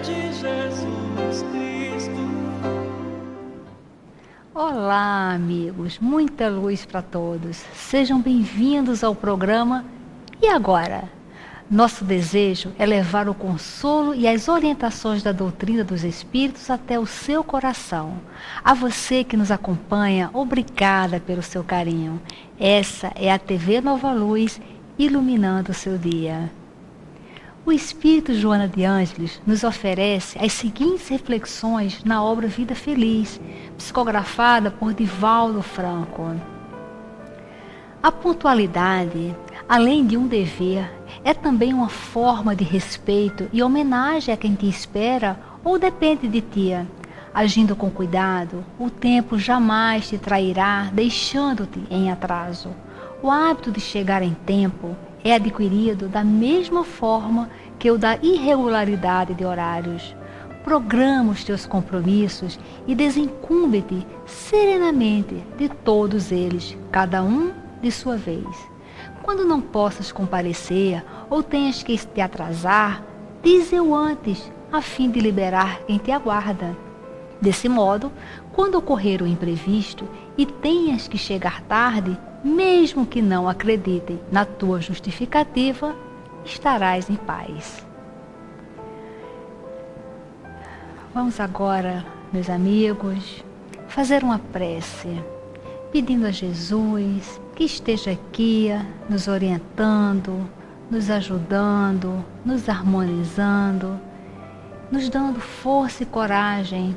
de Jesus Cristo. Olá, amigos, muita luz para todos. Sejam bem-vindos ao programa E Agora? Nosso desejo é levar o consolo e as orientações da doutrina dos Espíritos até o seu coração. A você que nos acompanha, obrigada pelo seu carinho. Essa é a TV Nova Luz, iluminando o seu dia. O Espírito Joana de Ângeles nos oferece as seguintes reflexões na obra Vida Feliz, psicografada por Divaldo Franco. A pontualidade, além de um dever, é também uma forma de respeito e homenagem a quem te espera ou depende de ti. Agindo com cuidado, o tempo jamais te trairá, deixando-te em atraso. O hábito de chegar em tempo é adquirido da mesma forma que o da irregularidade de horários. Programa os teus compromissos e desincumbe-te serenamente de todos eles, cada um de sua vez. Quando não possas comparecer ou tenhas que te atrasar, dize-o antes, a fim de liberar quem te aguarda. Desse modo, quando ocorrer o imprevisto e tenhas que chegar tarde, mesmo que não acreditem na tua justificativa, estarás em paz. Vamos agora, meus amigos, fazer uma prece, pedindo a Jesus que esteja aqui nos orientando, nos ajudando, nos harmonizando, nos dando força e coragem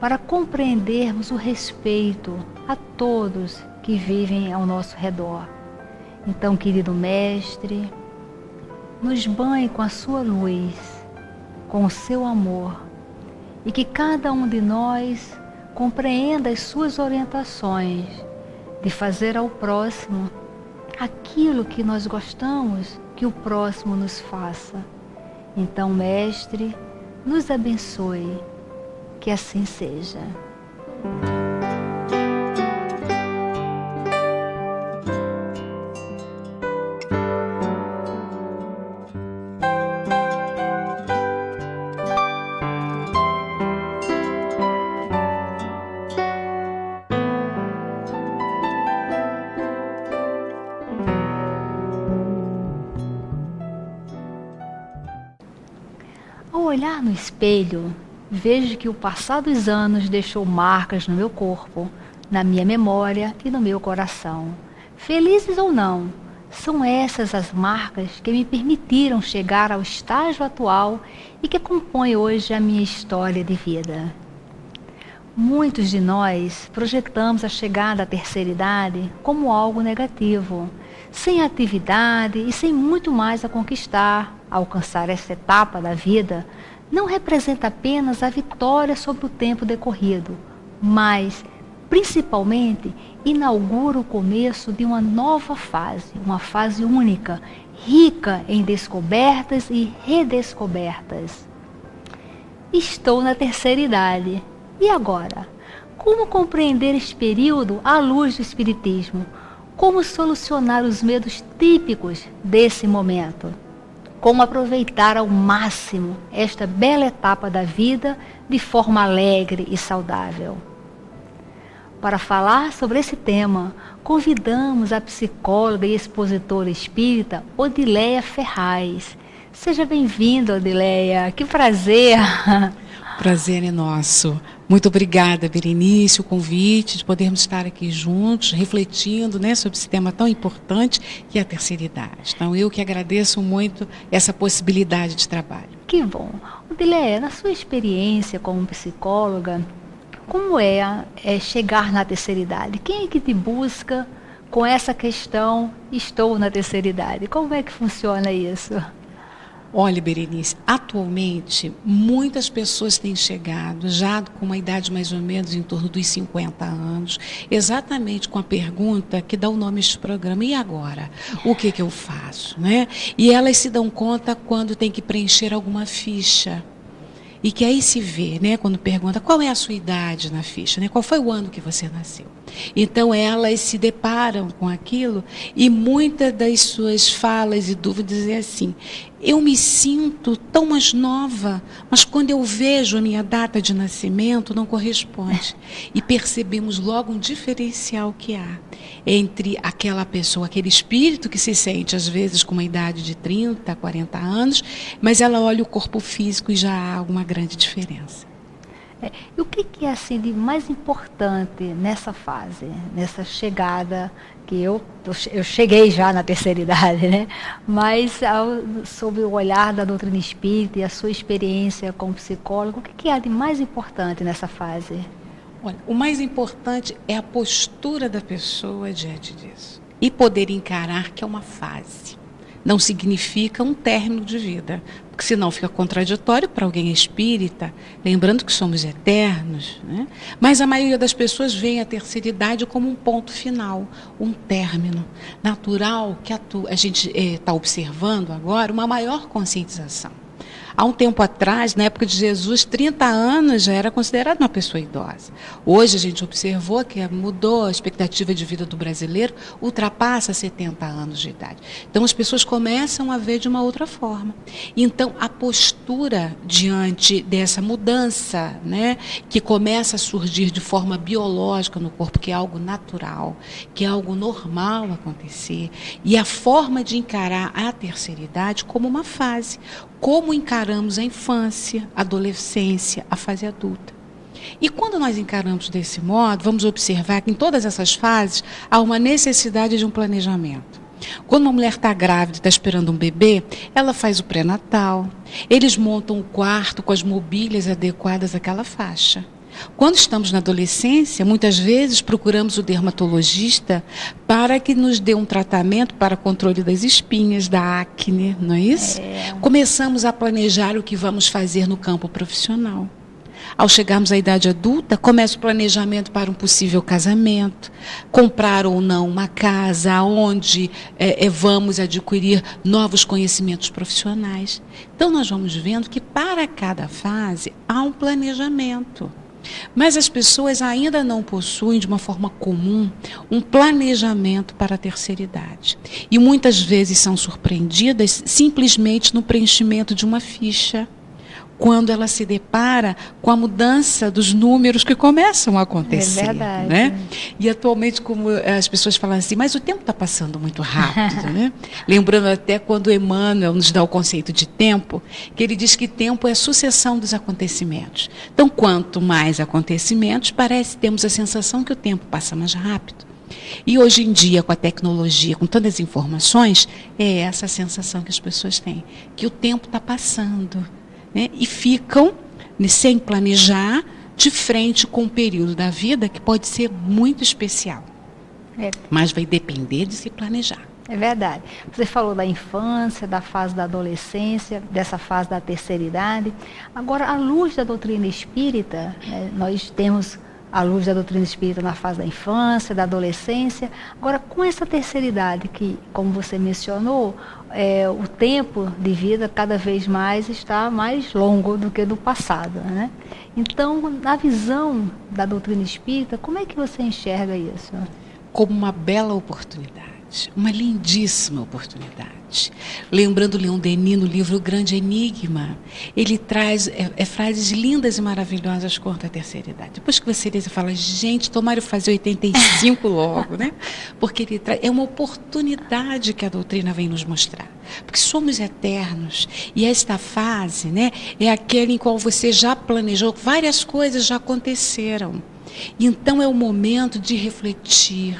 para compreendermos o respeito a todos que vivem ao nosso redor. Então, querido Mestre, nos banhe com a sua luz, com o seu amor, e que cada um de nós compreenda as suas orientações de fazer ao próximo aquilo que nós gostamos que o próximo nos faça. Então, Mestre, nos abençoe, que assim seja. Ao olhar no espelho, vejo que o passar dos anos deixou marcas no meu corpo, na minha memória e no meu coração. Felizes ou não, são essas as marcas que me permitiram chegar ao estágio atual e que compõem hoje a minha história de vida. Muitos de nós projetamos a chegada à terceira idade como algo negativo, sem atividade e sem muito mais a conquistar. Alcançar essa etapa da vida não representa apenas a vitória sobre o tempo decorrido, mas, principalmente, inaugura o começo de uma nova fase, uma fase única, rica em descobertas e redescobertas. Estou na terceira idade. E agora? Como compreender este período à luz do Espiritismo? Como solucionar os medos típicos desse momento? Como aproveitar ao máximo esta bela etapa da vida de forma alegre e saudável? Para falar sobre esse tema, convidamos a psicóloga e expositora espírita Odileia Ferraz. Seja bem-vinda, Odileia. Que prazer! Prazer é nosso. Muito obrigada, Berenice, o convite de podermos estar aqui juntos, refletindo, né, sobre esse tema tão importante que é a terceira idade. Então, eu que agradeço muito essa possibilidade de trabalho. Que bom. Odileia, na sua experiência como psicóloga, como é chegar na terceira idade? Quem é que te busca com essa questão, estou na terceira idade? Como é que funciona isso? Olha, Berenice, atualmente muitas pessoas têm chegado já com uma idade mais ou menos em torno dos 50 anos, exatamente com a pergunta que dá o nome a este programa, e agora? O que eu faço? Né? E elas se dão conta quando tem que preencher alguma ficha. E que aí se vê, né, quando pergunta qual é a sua idade na ficha, né, qual foi o ano que você nasceu. Então elas se deparam com aquilo e muitas das suas falas e dúvidas é assim: eu me sinto tão mais nova, mas quando eu vejo a minha data de nascimento, não corresponde. E percebemos logo um diferencial que há entre aquela pessoa, aquele espírito que se sente, às vezes, com uma idade de 30, 40 anos, mas ela olha o corpo físico e já há uma grande diferença. E o que é assim de mais importante nessa fase, nessa chegada, que eu cheguei já na terceira idade, né? Mas sob o olhar da doutrina espírita e a sua experiência como psicólogo, o que há de mais importante nessa fase? Olha, o mais importante é a postura da pessoa diante disso e poder encarar que é uma fase. Não significa um término de vida, porque senão fica contraditório para alguém espírita, lembrando que somos eternos, né? Mas a maioria das pessoas vê a terceira idade como um ponto final, um término natural que a gente está observando agora, uma maior conscientização. Há um tempo atrás, na época de Jesus, 30 anos já era considerado uma pessoa idosa. Hoje a gente observou que mudou a expectativa de vida do brasileiro, ultrapassa 70 anos de idade. Então as pessoas começam a ver de uma outra forma. Então a postura diante dessa mudança, né, que começa a surgir de forma biológica no corpo, que é algo natural, que é algo normal acontecer, e a forma de encarar a terceira idade como uma fase, como encaramos a infância, a adolescência, a fase adulta. E quando nós encaramos desse modo, vamos observar que em todas essas fases há uma necessidade de um planejamento. Quando uma mulher está grávida, está esperando um bebê, ela faz o pré-natal, eles montam o quarto com as mobílias adequadas àquela faixa. Quando estamos na adolescência, muitas vezes procuramos o dermatologista para que nos dê um tratamento para controle das espinhas, da acne, não é isso? Começamos a planejar o que vamos fazer no campo profissional. Ao chegarmos à idade adulta, começa o planejamento para um possível casamento, comprar ou não uma casa, onde vamos adquirir novos conhecimentos profissionais. Então, nós vamos vendo que para cada fase há um planejamento. Mas as pessoas ainda não possuem, de uma forma comum, um planejamento para a terceira idade. E muitas vezes são surpreendidas simplesmente no preenchimento de uma ficha, quando ela se depara com a mudança dos números que começam a acontecer. É verdade. Né? E atualmente, como as pessoas falam assim, mas o tempo está passando muito rápido. Né? Lembrando até quando Emmanuel nos dá o conceito de tempo, que ele diz que tempo é a sucessão dos acontecimentos. Então, quanto mais acontecimentos, temos a sensação que o tempo passa mais rápido. E hoje em dia, com a tecnologia, com todas as informações, é essa a sensação que as pessoas têm, que o tempo está passando. Né? E ficam, sem planejar, de frente com um período da vida que pode ser muito especial. Mas vai depender de se planejar. É verdade. Você falou da infância, da fase da adolescência, dessa fase da terceira idade. Agora, à luz da doutrina espírita, nós temos a luz da doutrina espírita na fase da infância, da adolescência. Agora, com essa terceira idade, que, como você mencionou, o tempo de vida cada vez mais está mais longo do que do passado, né? Então, na visão da doutrina espírita, como é que você enxerga isso? Como uma bela oportunidade, uma lindíssima oportunidade. Lembrando Leon Denis no livro O Grande Enigma, ele traz frases lindas e maravilhosas quanto à terceira idade. Depois que você lê, você fala, gente, tomara eu fazer 85 logo, né? Porque ele é uma oportunidade que a doutrina vem nos mostrar. Porque somos eternos e esta fase, né, é aquela em qual você já planejou, várias coisas já aconteceram. Então é o momento de refletir,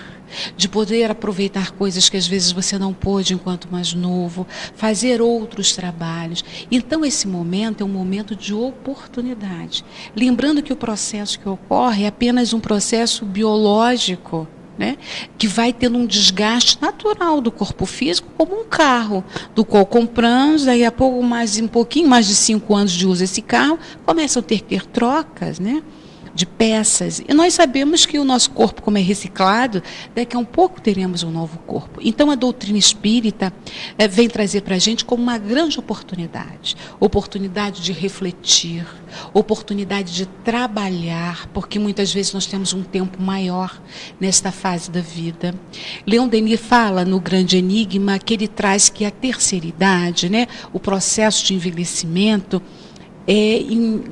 de poder aproveitar coisas que às vezes você não pôde enquanto mais novo, fazer outros trabalhos. Então esse momento é um momento de oportunidade. Lembrando que o processo que ocorre é apenas um processo biológico, né, que vai tendo um desgaste natural do corpo físico, como um carro, do qual compramos, daí a pouco, um pouquinho mais de 5 anos de uso desse carro, começam a ter trocas, né? de peças. E nós sabemos que o nosso corpo, como é reciclado, daqui a um pouco teremos um novo corpo. Então, a doutrina espírita vem trazer para a gente como uma grande oportunidade. Oportunidade de refletir, oportunidade de trabalhar, porque muitas vezes nós temos um tempo maior nesta fase da vida. Leon Denis fala no Grande Enigma que ele traz que a terceira idade, né, o processo de envelhecimento,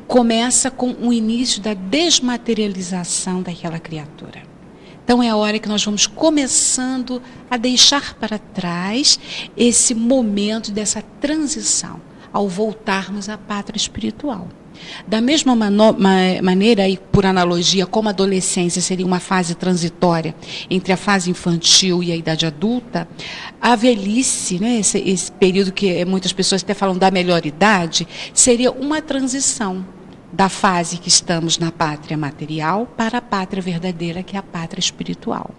começa com o início da desmaterialização daquela criatura. Então é a hora que nós vamos começando a deixar para trás esse momento dessa transição, ao voltarmos à pátria espiritual. Da mesma maneira, e por analogia, como a adolescência seria uma fase transitória entre a fase infantil e a idade adulta, a velhice, né, esse período que muitas pessoas até falam da melhor idade, seria uma transição da fase que estamos na pátria material para a pátria verdadeira, que é a pátria espiritual.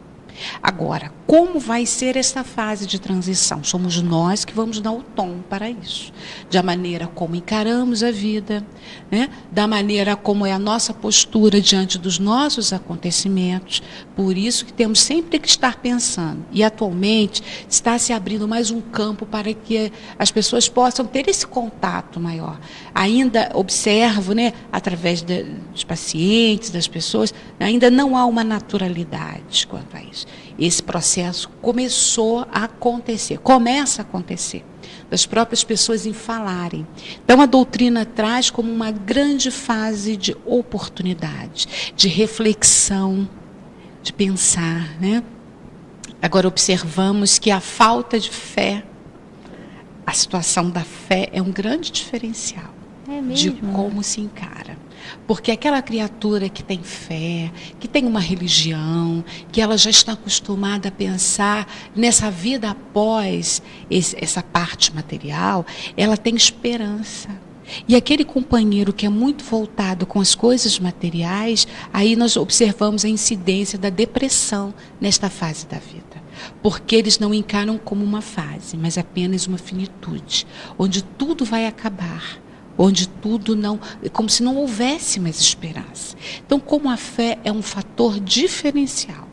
Agora, como vai ser essa fase de transição? Somos nós que vamos dar o tom para isso. Da maneira como encaramos a vida, né? Da maneira como é a nossa postura diante dos nossos acontecimentos. Por isso que temos sempre que estar pensando. E atualmente está se abrindo mais um campo para que as pessoas possam ter esse contato maior. Ainda observo, né, através dos pacientes, das pessoas, ainda não há uma naturalidade quanto a isso. Esse processo começa a acontecer, das próprias pessoas em falarem. Então a doutrina traz como uma grande fase de oportunidade, de reflexão, de pensar, né? Agora observamos que a falta de fé, a situação da fé é um grande diferencial de como se encara. Porque aquela criatura que tem fé, que tem uma religião, que ela já está acostumada a pensar nessa vida após essa parte material, ela tem esperança. E aquele companheiro que é muito voltado com as coisas materiais, aí nós observamos a incidência da depressão nesta fase da vida. Porque eles não encaram como uma fase, mas apenas uma finitude, onde tudo vai acabar. Onde tudo não, como se não houvesse mais esperança. Então, como a fé é um fator diferencial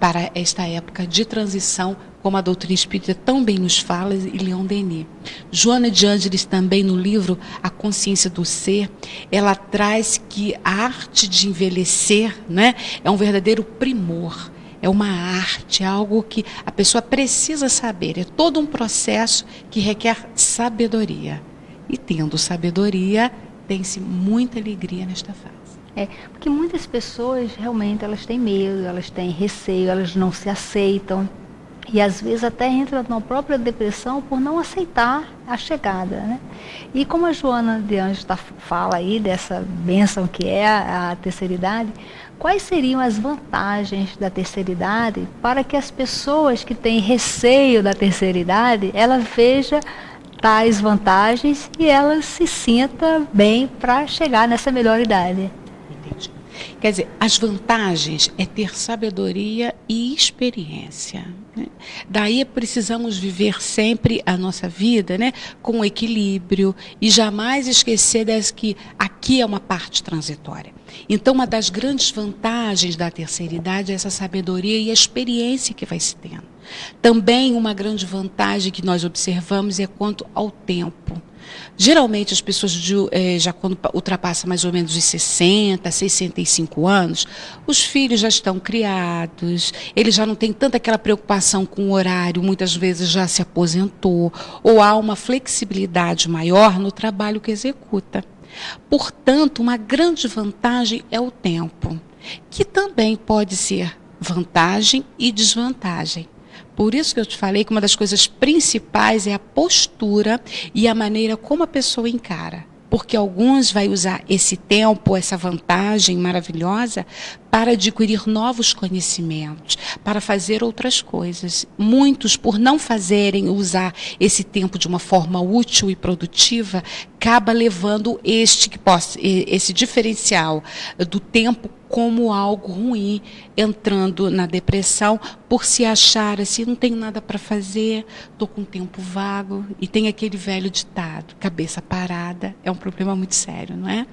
para esta época de transição, como a doutrina espírita tão bem nos fala, e Leon Denis. Joana de Ângeles também, no livro A Consciência do Ser, ela traz que a arte de envelhecer, né, é um verdadeiro primor. É uma arte, é algo que a pessoa precisa saber. É todo um processo que requer sabedoria. E tendo sabedoria, tem-se muita alegria nesta fase. Porque muitas pessoas realmente elas têm medo, elas têm receio, elas não se aceitam. E às vezes até entram na própria depressão por não aceitar a chegada, né? E como a Joana de Ângeles fala aí dessa bênção que é a terceira idade, quais seriam as vantagens da terceira idade para que as pessoas que têm receio da terceira idade, ela veja tais vantagens e ela se sinta bem para chegar nessa melhor idade? Entendi. Quer dizer, as vantagens é ter sabedoria e experiência, né? Daí precisamos viver sempre a nossa vida, né, com equilíbrio e jamais esquecer que aqui é uma parte transitória. Então, uma das grandes vantagens da terceira idade é essa sabedoria e a experiência que vai se tendo. Também uma grande vantagem que nós observamos é quanto ao tempo. Geralmente as pessoas já quando ultrapassam mais ou menos os 60, 65 anos, os filhos já estão criados, eles já não têm tanta aquela preocupação com o horário, muitas vezes já se aposentou, ou há uma flexibilidade maior no trabalho que executa. Portanto, uma grande vantagem é o tempo, que também pode ser vantagem e desvantagem. Por isso que eu te falei que uma das coisas principais é a postura e a maneira como a pessoa encara. Porque alguns vai usar esse tempo, essa vantagem maravilhosa, para adquirir novos conhecimentos, para fazer outras coisas. Muitos, por não fazerem, usar esse tempo de uma forma útil e produtiva, acaba levando esse diferencial do tempo como algo ruim, entrando na depressão por se achar assim, não tenho nada para fazer, estou com tempo vago. E tem aquele velho ditado, cabeça parada é um problema muito sério, não é?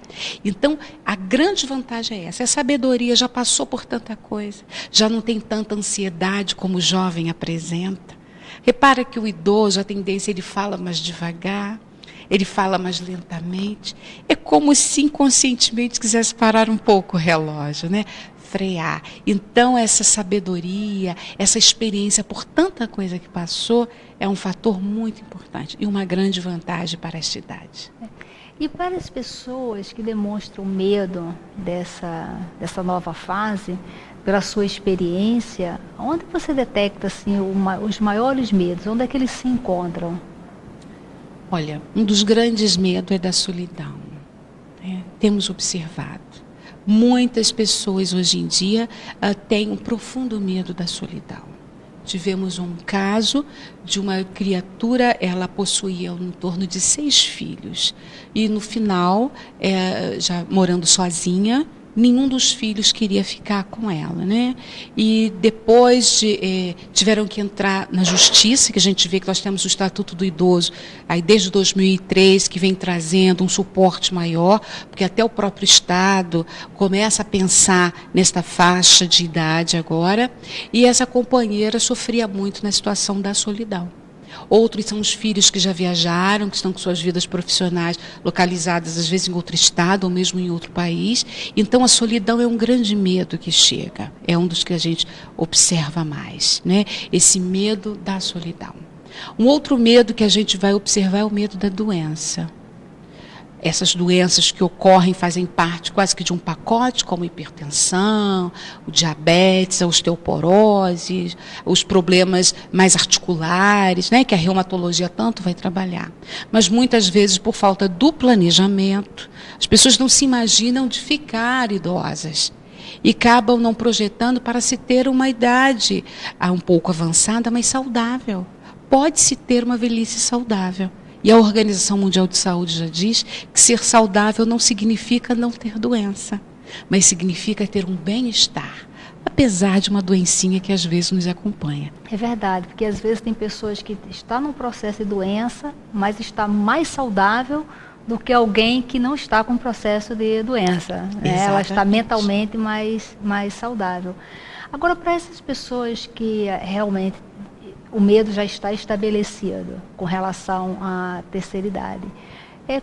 Então, a grande vantagem é essa, a sabedoria já passou por tanta coisa, já não tem tanta ansiedade como o jovem apresenta. Repara que o idoso, a tendência, ele fala mais devagar, ele fala mais lentamente. É como se inconscientemente quisesse parar um pouco o relógio, né? Frear. Então, essa sabedoria, essa experiência por tanta coisa que passou, é um fator muito importante e uma grande vantagem para esta idade. E para as pessoas que demonstram medo dessa nova fase, pela sua experiência, onde você detecta assim, os maiores medos? Onde é que eles se encontram? Olha, um dos grandes medos é da solidão, né? Temos observado. Muitas pessoas hoje em dia têm um profundo medo da solidão. Tivemos um caso de uma criatura, ela possuía em torno de 6 filhos. E no final, já morando sozinha, nenhum dos filhos queria ficar com ela, né? E depois tiveram que entrar na justiça, que a gente vê que nós temos o Estatuto do Idoso, aí desde 2003, que vem trazendo um suporte maior, porque até o próprio Estado começa a pensar nesta faixa de idade agora, e essa companheira sofria muito na situação da solidão. Outros são os filhos que já viajaram, que estão com suas vidas profissionais localizadas, às vezes, em outro estado ou mesmo em outro país. Então, a solidão é um grande medo que chega. É um dos que a gente observa mais, né? Esse medo da solidão. Um outro medo que a gente vai observar é o medo da doença. Essas doenças que ocorrem fazem parte quase que de um pacote, como hipertensão, o diabetes, a osteoporose, os problemas mais articulares, né, que a reumatologia tanto vai trabalhar. Mas muitas vezes, por falta do planejamento, as pessoas não se imaginam de ficar idosas e acabam não projetando para se ter uma idade um pouco avançada, mas saudável. Pode-se ter uma velhice saudável. E a Organização Mundial de Saúde já diz que ser saudável não significa não ter doença, mas significa ter um bem-estar, apesar de uma doencinha que às vezes nos acompanha. É verdade, porque às vezes tem pessoas que estão num processo de doença, mas está mais saudável do que alguém que não está com processo de doença, né? Ela está mentalmente mais saudável. Agora, para essas pessoas que realmente o medo já está estabelecido com relação à terceira idade,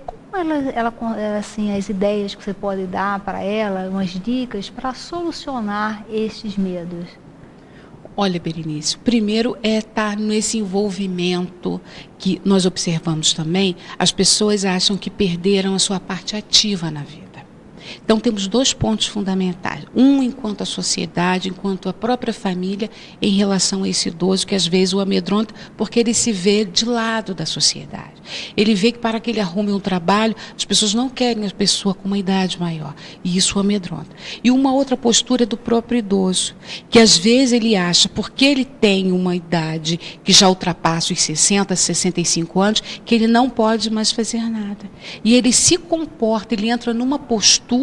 como ela assim, as ideias que você pode dar para ela, umas dicas para solucionar estes medos? Olha, Berenice, primeiro é estar nesse envolvimento que nós observamos também. As pessoas acham que perderam a sua parte ativa na vida. Então, temos 2 pontos fundamentais. Um, enquanto a sociedade, enquanto a própria família, em relação a esse idoso, que às vezes o amedronta, porque ele se vê de lado da sociedade. Ele vê que para que ele arrume um trabalho, as pessoas não querem a pessoa com uma idade maior. E isso o amedronta. E uma outra postura é do próprio idoso, que às vezes ele acha, porque ele tem uma idade que já ultrapassa os 60, 65 anos, que ele não pode mais fazer nada. E ele se comporta, ele entra numa postura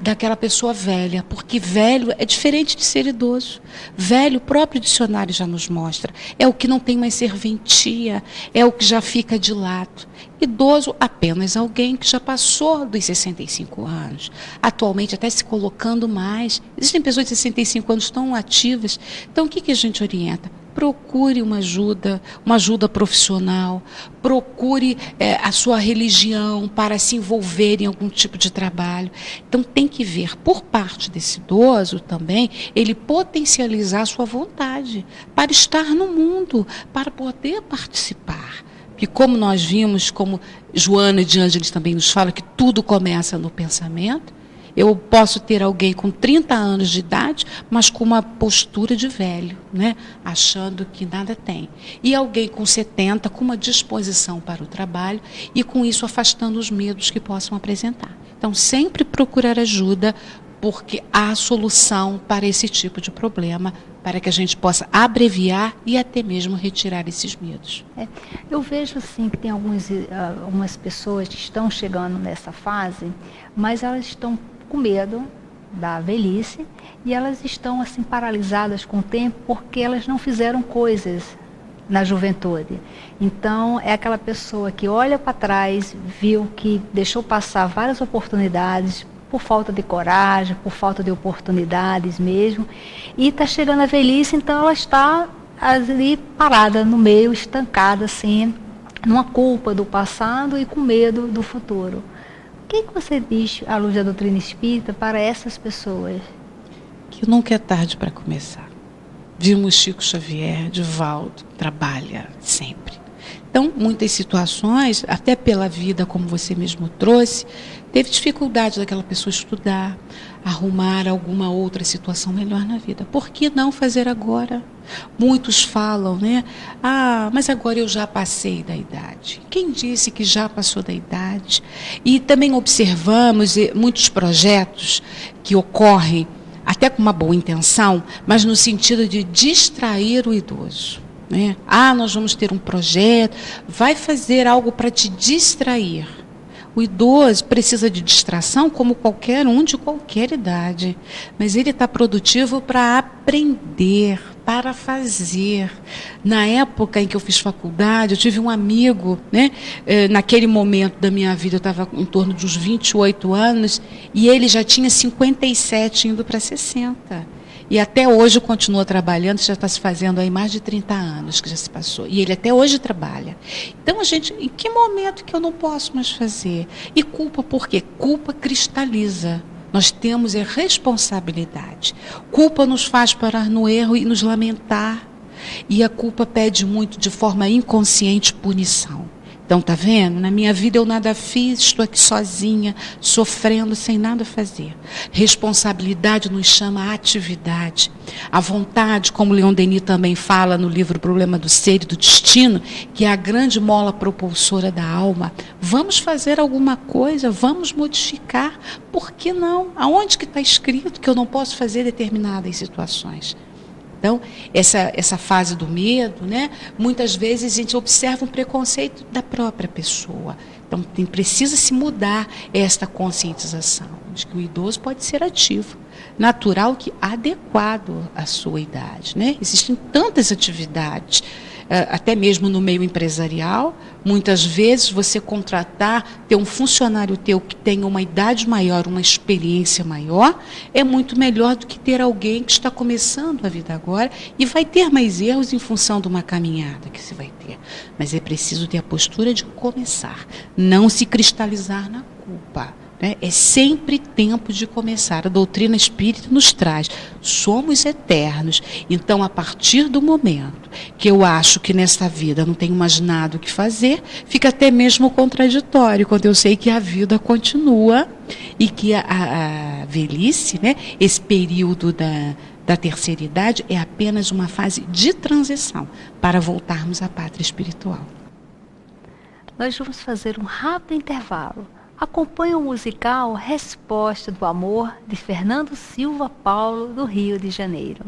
daquela pessoa velha, porque velho é diferente de ser idoso. Velho, o próprio dicionário já nos mostra, é o que não tem mais serventia, é o que já fica de lado. Idoso, apenas alguém que já passou dos 65 anos, atualmente até se colocando mais. Existem pessoas de 65 anos tão ativas. Então, o que a gente orienta? Procure uma ajuda profissional, procure a sua religião para se envolver em algum tipo de trabalho. Então, tem que ver, por parte desse idoso também, ele potencializar a sua vontade para estar no mundo, para poder participar. Porque como nós vimos, como Joana de Ângeles também nos fala, que tudo começa no pensamento. Eu posso ter alguém com 30 anos de idade, mas com uma postura de velho, né? Achando que nada tem. E alguém com 70, com uma disposição para o trabalho e com isso afastando os medos que possam apresentar. Então, sempre procurar ajuda porque há solução para esse tipo de problema, para que a gente possa abreviar e até mesmo retirar esses medos. Eu vejo assim que tem algumas pessoas que estão chegando nessa fase, mas elas estão com medo da velhice e elas estão assim paralisadas com o tempo porque elas não fizeram coisas na juventude. Então é aquela pessoa que olha para trás, viu que deixou passar várias oportunidades por falta de coragem, por falta de oportunidades mesmo, e está chegando a velhice, então ela está ali parada no meio, estancada assim, numa culpa do passado e com medo do futuro. O que você diz à luz da doutrina espírita para essas pessoas? Que nunca é tarde para começar. Vimos Chico Xavier, Divaldo, trabalha sempre. Então, muitas situações, até pela vida, como você mesmo trouxe, teve dificuldade daquela pessoa estudar, arrumar alguma outra situação melhor na vida. Por que não fazer agora? Muitos falam, né? Ah, mas agora eu já passei da idade. Quem disse que já passou da idade? E também observamos muitos projetos que ocorrem até com uma boa intenção, mas no sentido de distrair o idoso. Né? Ah, nós vamos ter um projeto, vai fazer algo para te distrair. O idoso precisa de distração como qualquer um de qualquer idade, mas ele está produtivo para aprender, para fazer. Na época em que eu fiz faculdade, eu tive um amigo, né? Naquele momento da minha vida, eu estava em torno de uns 28 anos, e ele já tinha 57, indo para 60. E até hoje continua trabalhando, já está se fazendo aí mais de 30 anos que já se passou. E ele até hoje trabalha. Então, em que momento que eu não posso mais fazer? E culpa por quê? Culpa cristaliza. Nós temos responsabilidade. Culpa nos faz parar no erro e nos lamentar. E a culpa pede muito, de forma inconsciente, punição. Então, tá vendo? Na minha vida eu nada fiz, estou aqui sozinha, sofrendo, sem nada fazer. Responsabilidade nos chama a atividade. A vontade, como Leon Denis também fala no livro O Problema do Ser e do Destino, que é a grande mola propulsora da alma. Vamos fazer alguma coisa, vamos modificar. Por que não? Aonde que está escrito que eu não posso fazer determinadas situações? Então, essa fase do medo, né, muitas vezes a gente observa um preconceito da própria pessoa. Então, precisa se mudar esta conscientização de que o idoso pode ser ativo, natural, que adequado à sua idade. Né? Existem tantas atividades, até mesmo no meio empresarial. Muitas vezes você contratar, ter um funcionário teu que tenha uma idade maior, uma experiência maior, é muito melhor do que ter alguém que está começando a vida agora e vai ter mais erros em função de uma caminhada que se vai ter. Mas é preciso ter a postura de começar, não se cristalizar na culpa. É sempre tempo de começar. A doutrina espírita nos traz, somos eternos. Então, a partir do momento que eu acho que nesta vida não tenho mais nada o que fazer, fica até mesmo contraditório, quando eu sei que a vida continua e que a velhice, né, esse período da terceira idade, é apenas uma fase de transição para voltarmos à pátria espiritual. Nós vamos fazer um rápido intervalo. Acompanhe o musical Resposta do Amor, de Fernando Silva Paulo, do Rio de Janeiro.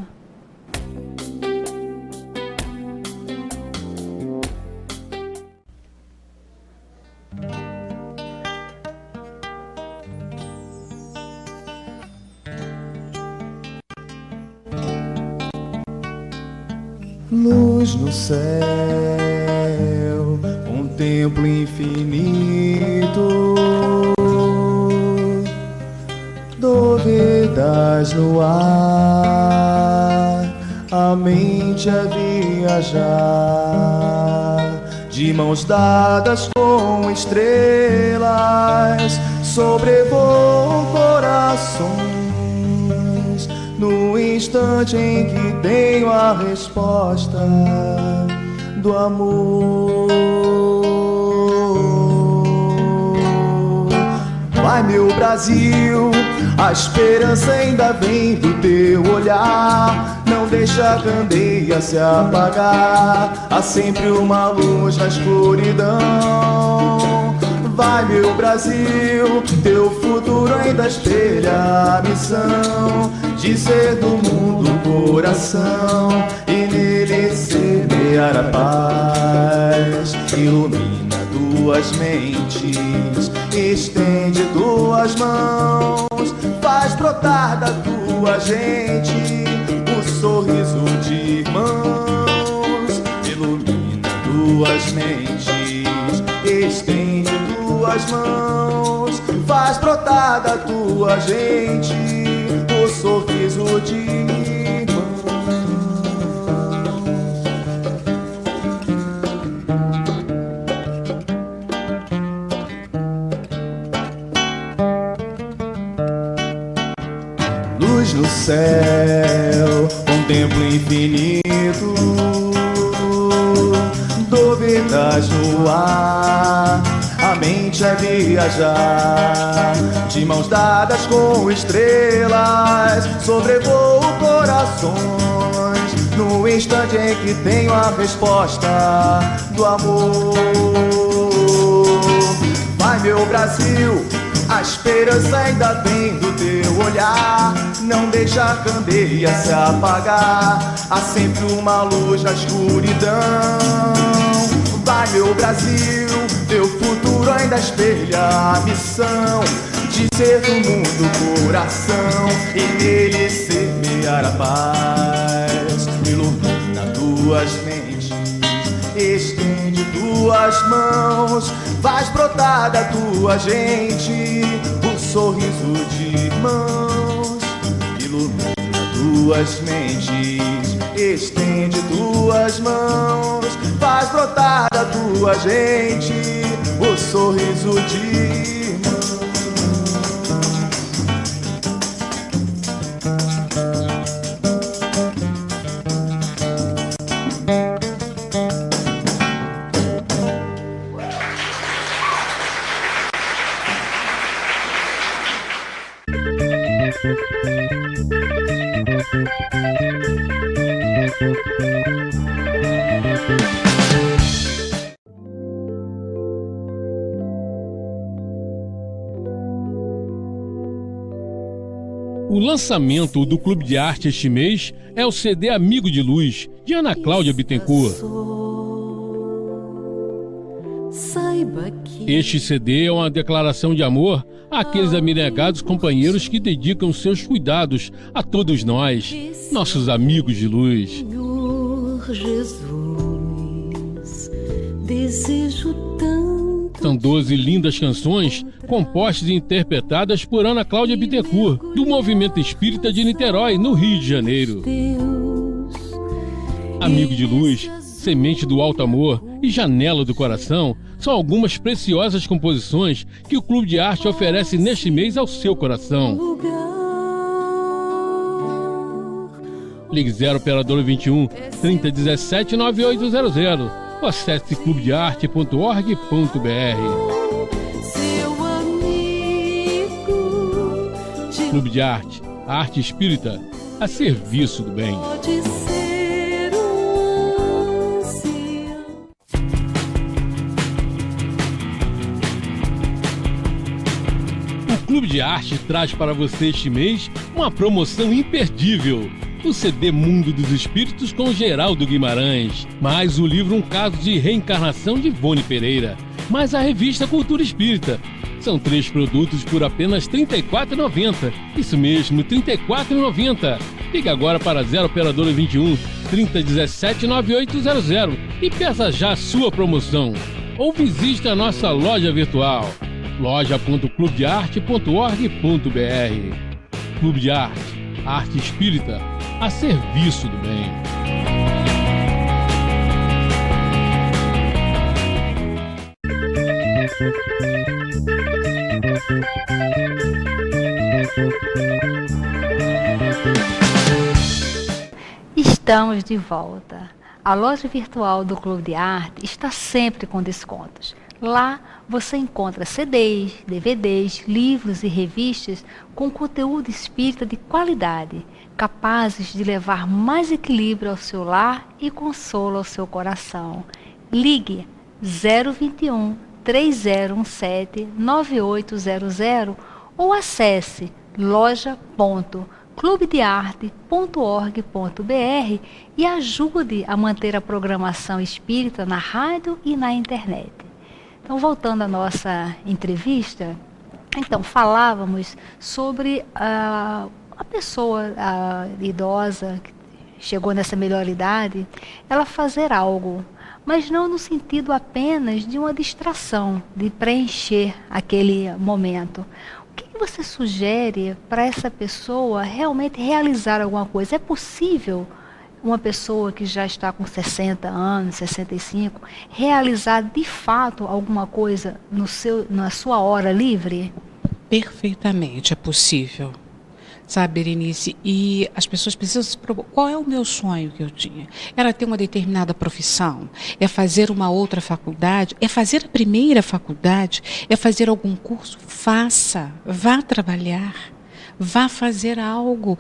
Luz no céu, contemplo infinito, dúvidas no ar, a mente a viajar, de mãos dadas com estrelas, sobrevoam corações, no instante em que tenho a resposta do amor. Vai, meu Brasil, a esperança ainda vem do teu olhar. Não deixa a candeia se apagar, há sempre uma luz na escuridão. Vai, meu Brasil, teu futuro ainda espelha a missão de ser do mundo coração e nele semear a paz. Ilumina tuas mentes, estende tuas mãos, faz brotar da tua gente o sorriso de irmãos. Ilumina tuas mentes, estende tuas mãos, faz brotar da tua gente o sorriso de irmãos. Luz no céu, contemplo infinito, dúvidas no ar, a mente é viajar, de mãos dadas com estrelas, sobrevoo corações, no instante em que tenho a resposta do amor. Vai, meu Brasil, a esperança ainda vem do teu olhar, não deixa a candeia se apagar, há sempre uma luz na escuridão. Vai, meu Brasil, teu futuro ainda espelha a missão de ser do mundo coração e nele semear a paz. Ilumina tuas mentes, estende tuas mãos, faz brotar da tua gente um sorriso de irmãos. Ilumina tuas mentes, estende tuas mãos, faz brotar da tua gente o sorriso de irmãos. O lançamento do Clube de Arte este mês é o CD Amigo de Luz, de Ana Cláudia Bittencourt. Este CD é uma declaração de amor àqueles abnegados companheiros que dedicam seus cuidados a todos nós, nossos amigos de luz. Senhor Jesus, desejo tanto. São 12 lindas canções compostas e interpretadas por Ana Cláudia Bittencourt, do Movimento Espírita de Niterói, no Rio de Janeiro. Amigo de Luz, Semente do Alto Amor e Janela do Coração são algumas preciosas composições que o Clube de Arte oferece neste mês ao seu coração. Ligue 0 operadora 21 3017 9800 ou acesse clubedearte.org.br. Clube de Arte, a arte espírita a serviço do bem. O Clube de Arte traz para você este mês uma promoção imperdível. O CD Mundo dos Espíritos com Geraldo Guimarães, mais o livro Um Caso de Reencarnação de Ivone Pereira, mais a revista Cultura Espírita. São 3 produtos por apenas R$ 34,90. Isso mesmo, R$ 34,90. Ligue agora para 0 operadora 21 3017 9800 e peça já a sua promoção. Ou visite a nossa loja virtual, loja.clubedearte.org.br. Clube de Arte, a arte espírita a serviço do bem. Estamos de volta. A loja virtual do Clube de Arte está sempre com descontos. Lá você encontra CDs, DVDs, livros e revistas com conteúdo espírita de qualidade, capazes de levar mais equilíbrio ao seu lar e consolo ao seu coração. Ligue 021 3017-9800 ou acesse loja.clubedearte.org.br e ajude a manter a programação espírita na rádio e na internet. Então, voltando à nossa entrevista, então, falávamos sobre a pessoa idosa que chegou nessa melhor idade, ela fazer algo, mas não no sentido apenas de uma distração, de preencher aquele momento. O que você sugere para essa pessoa realmente realizar alguma coisa? É possível uma pessoa que já está com 60 anos, 65, realizar de fato alguma coisa na sua hora livre? Perfeitamente, é possível. Sabe, Berenice, e as pessoas precisam se propor. Qual é o meu sonho que eu tinha? Era ter uma determinada profissão? É fazer uma outra faculdade? É fazer a primeira faculdade? É fazer algum curso? Faça, vá trabalhar. Vá fazer algo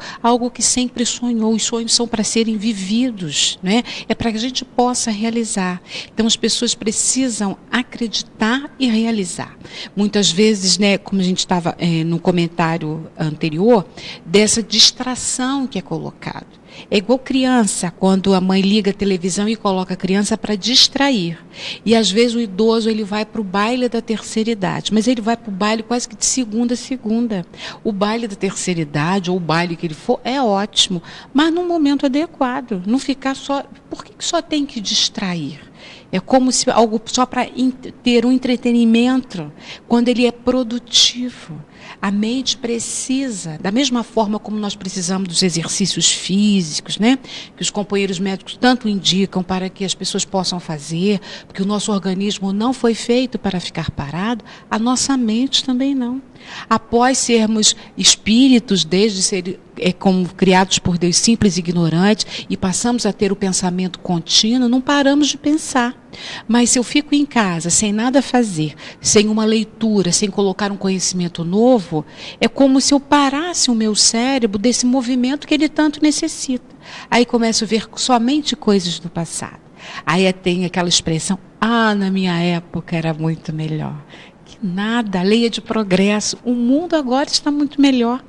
que sempre sonhou. Os sonhos são para serem vividos, né? É para que a gente possa realizar. Então as pessoas precisam acreditar e realizar. Muitas vezes, né, como a gente estava no comentário anterior, dessa distração que é colocado. É igual criança, quando a mãe liga a televisão e coloca a criança para distrair. E às vezes o idoso ele vai para o baile da terceira idade, mas ele vai para o baile quase que de segunda a segunda. O baile da terceira idade, ou o baile que ele for, é ótimo, mas num momento adequado. Não ficar só... Por que só tem que distrair? É como se algo só para ter um entretenimento, quando ele é produtivo. A mente precisa, da mesma forma como nós precisamos dos exercícios físicos, né, que os companheiros médicos tanto indicam para que as pessoas possam fazer, porque o nosso organismo não foi feito para ficar parado, a nossa mente também não. Após sermos espíritos, desde ser como criados por Deus simples e ignorantes, e passamos a ter o pensamento contínuo, não paramos de pensar. Mas se eu fico em casa, sem nada fazer, sem uma leitura, sem colocar um conhecimento novo, é como se eu parasse o meu cérebro desse movimento que ele tanto necessita. Aí começo a ver somente coisas do passado. Aí tem aquela expressão, na minha época era muito melhor. Que nada, a lei é de progresso. O mundo agora está muito melhor.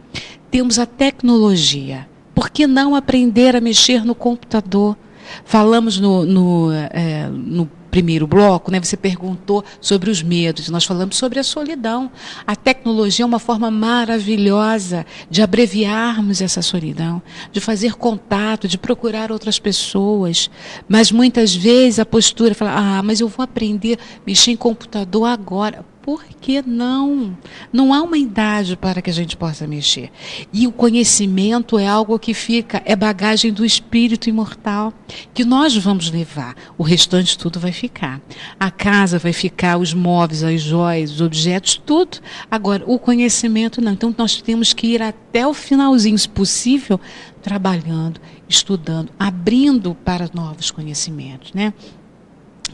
Temos a tecnologia. Por que não aprender a mexer no computador? Falamos no primeiro bloco, né, você perguntou sobre os medos. Nós falamos sobre a solidão. A tecnologia é uma forma maravilhosa de abreviarmos essa solidão, de fazer contato, de procurar outras pessoas. Mas muitas vezes a postura fala, mas eu vou aprender a mexer em computador agora. Por que não? Não há uma idade para que a gente possa mexer. E o conhecimento é algo que fica, é bagagem do espírito imortal, que nós vamos levar. O restante tudo vai ficar. A casa vai ficar, os móveis, as joias, os objetos, tudo. Agora, o conhecimento não. Então, nós temos que ir até o finalzinho, se possível, trabalhando, estudando, abrindo para novos conhecimentos, né?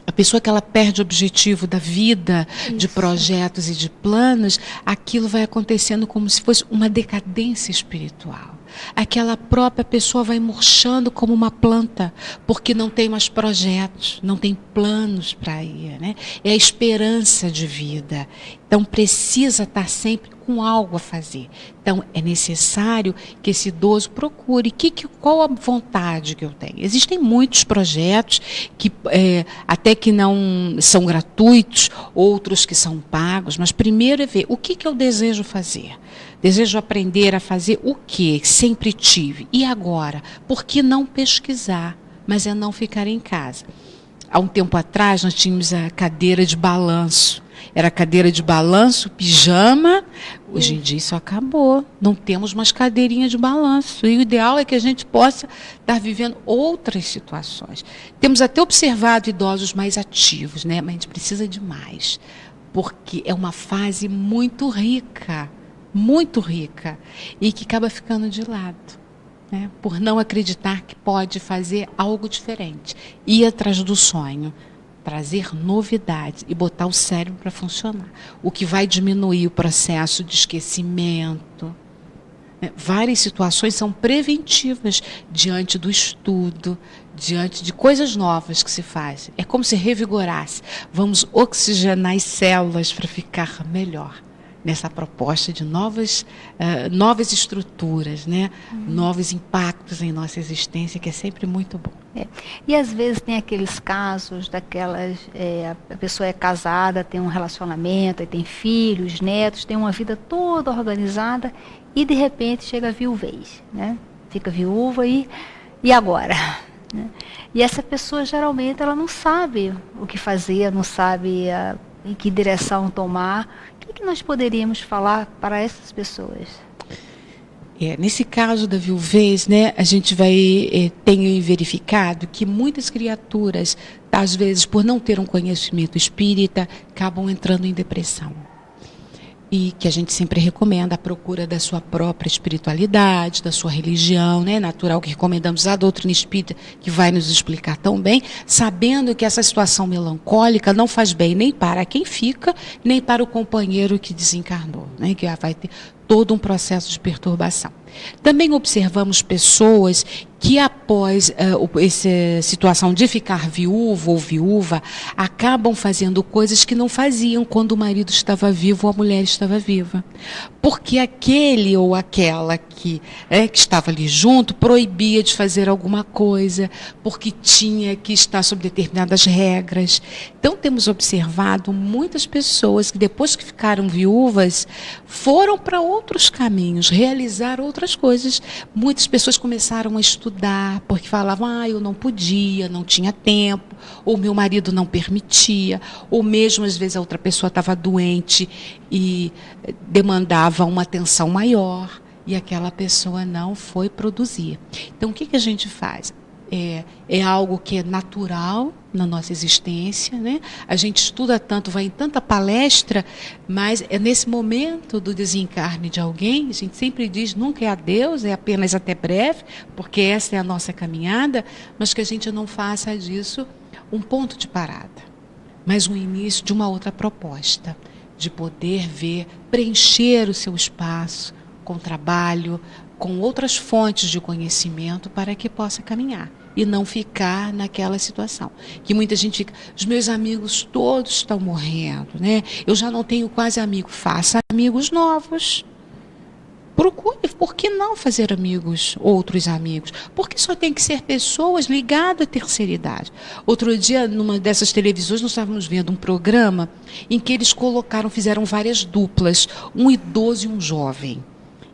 A pessoa que ela perde o objetivo da vida, isso, de projetos e de planos, aquilo vai acontecendo como se fosse uma decadência espiritual. Aquela própria pessoa vai murchando como uma planta, porque não tem mais projetos, não tem planos para ir, né? É a esperança de vida. Então precisa estar sempre com algo a fazer. Então é necessário que esse idoso procure. Qual a vontade que eu tenho? Existem muitos projetos que até que não são gratuitos, outros que são pagos, mas primeiro é ver o que eu desejo fazer. Desejo aprender a fazer o que sempre tive. E agora? Por que não pesquisar? Mas é não ficar em casa. Há um tempo atrás nós tínhamos a cadeira de balanço. Era cadeira de balanço, pijama. Hoje em dia isso acabou. Não temos mais cadeirinha de balanço. E o ideal é que a gente possa estar vivendo outras situações. Temos até observado idosos mais ativos, né? Mas a gente precisa de mais. Porque é uma fase muito rica, e que acaba ficando de lado, né? Por não acreditar que pode fazer algo diferente. Ir atrás do sonho. Trazer novidades e botar o cérebro para funcionar. O que vai diminuir o processo de esquecimento, né? Várias situações são preventivas diante do estudo, diante de coisas novas que se faz. É como se revigorasse. Vamos oxigenar as células para ficar melhor nessa proposta de novas estruturas, né? Novos impactos em nossa existência, que é sempre muito bom. E às vezes tem aqueles casos daquelas, a pessoa é casada, tem um relacionamento, tem filhos, netos, tem uma vida toda organizada e de repente chega a viuvez, né? Fica viúva e agora? Né? E essa pessoa geralmente ela não sabe o que fazer, não sabe em que direção tomar. O que nós poderíamos falar para essas pessoas? Nesse caso da viuvez, né, a gente tem verificado que muitas criaturas, às vezes, por não ter um conhecimento espírita, acabam entrando em depressão. E que a gente sempre recomenda a procura da sua própria espiritualidade, da sua religião, né? Natural que recomendamos a doutrina espírita, que vai nos explicar tão bem, sabendo que essa situação melancólica não faz bem nem para quem fica, nem para o companheiro que desencarnou, né? Que vai ter todo um processo de perturbação. Também observamos pessoas que após essa situação de ficar viúvo ou viúva, acabam fazendo coisas que não faziam quando o marido estava vivo ou a mulher estava viva. Porque aquele ou aquela que estava ali junto proibia de fazer alguma coisa, porque tinha que estar sob determinadas regras. Então temos observado muitas pessoas que depois que ficaram viúvas, foram para outros caminhos, realizar outras coisas. Muitas pessoas começaram a estudar, porque falavam, eu não podia, não tinha tempo, ou meu marido não permitia, ou mesmo às vezes a outra pessoa estava doente e demandava uma atenção maior, e aquela pessoa não foi produzir. Então o que a gente faz? É algo que é natural na nossa existência, né? A gente estuda tanto, vai em tanta palestra, mas é nesse momento do desencarne de alguém, a gente sempre diz, nunca é adeus, é apenas até breve, porque essa é a nossa caminhada, mas que a gente não faça disso um ponto de parada, mas um início de uma outra proposta, de poder preencher o seu espaço com trabalho, com outras fontes de conhecimento para que possa caminhar e não ficar naquela situação. Que muita gente fica, os meus amigos todos estão morrendo, né? Eu já não tenho quase amigo. Faça amigos novos. Procure, por que não fazer amigos, outros amigos? Porque só tem que ser pessoas ligadas à terceira idade. Outro dia, numa dessas televisões, nós estávamos vendo um programa em que eles fizeram várias duplas, um idoso e um jovem.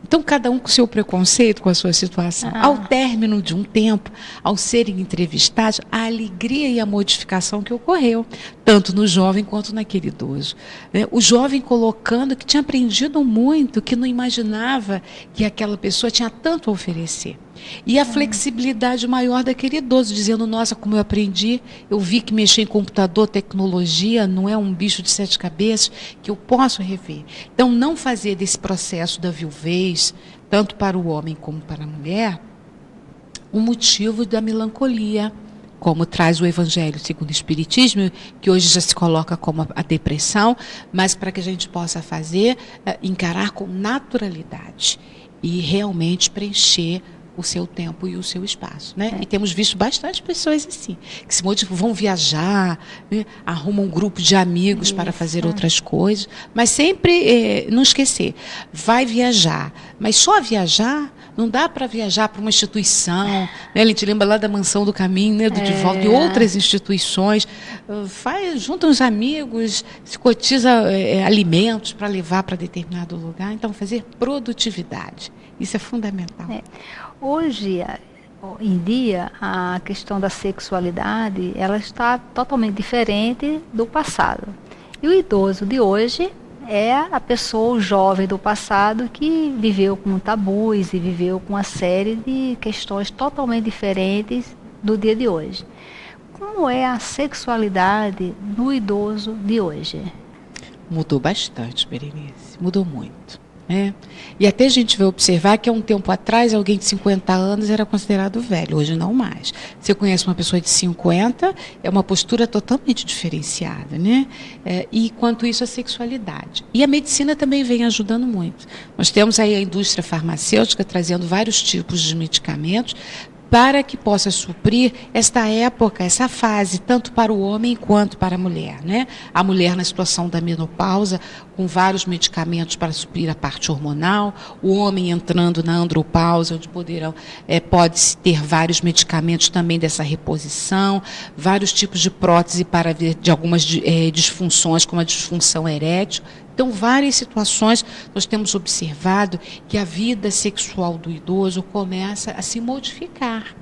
Então, cada um com o seu preconceito, com a sua situação. Ao término de um tempo, ao serem entrevistados, a alegria e a modificação que ocorreu, tanto no jovem quanto naquele idoso. Né? O jovem colocando que tinha aprendido muito, que não imaginava que aquela pessoa tinha tanto a oferecer. E a flexibilidade maior daquele idoso, dizendo, nossa, como eu aprendi, eu vi que mexer em computador, tecnologia, não é um bicho de 7 cabeças, que eu posso rever. Então, não fazer desse processo da viuvez, tanto para o homem como para a mulher, um motivo da melancolia, como traz o Evangelho segundo o Espiritismo, que hoje já se coloca como a depressão, mas para que a gente possa encarar com naturalidade e realmente preencher o seu tempo e o seu espaço, né? E temos visto bastante pessoas assim, que se motivam, vão viajar, né? Arrumam um grupo de amigos para fazer outras coisas, mas sempre não esquecer, vai viajar, mas só viajar, não dá para viajar para uma instituição, né? A gente lembra lá da Mansão do Caminho, né? Do Divaldo, e outras instituições, junta uns amigos, se cotiza alimentos para levar para determinado lugar, então fazer produtividade, isso é fundamental. Hoje em dia, a questão da sexualidade, ela está totalmente diferente do passado. E o idoso de hoje é a pessoa, o jovem do passado, que viveu com tabus e viveu com uma série de questões totalmente diferentes do dia de hoje. Como é a sexualidade do idoso de hoje? Mudou bastante, Berenice, mudou muito. né? E até a gente vai observar que há um tempo atrás alguém de 50 anos era considerado velho, hoje não mais. Você conhece uma pessoa de 50, é uma postura totalmente diferenciada, né? E quanto isso, a sexualidade. E a medicina também vem ajudando muito. Nós temos aí a indústria farmacêutica trazendo vários tipos de medicamentos para que possa suprir esta época, essa fase, tanto para o homem quanto para a mulher, né? A mulher na situação da menopausa, com vários medicamentos para suprir a parte hormonal, o homem entrando na andropausa, onde pode-se ter vários medicamentos também dessa reposição, vários tipos de prótese para de algumas disfunções, como a disfunção erétil. Então, várias situações nós temos observado que a vida sexual do idoso começa a se modificar.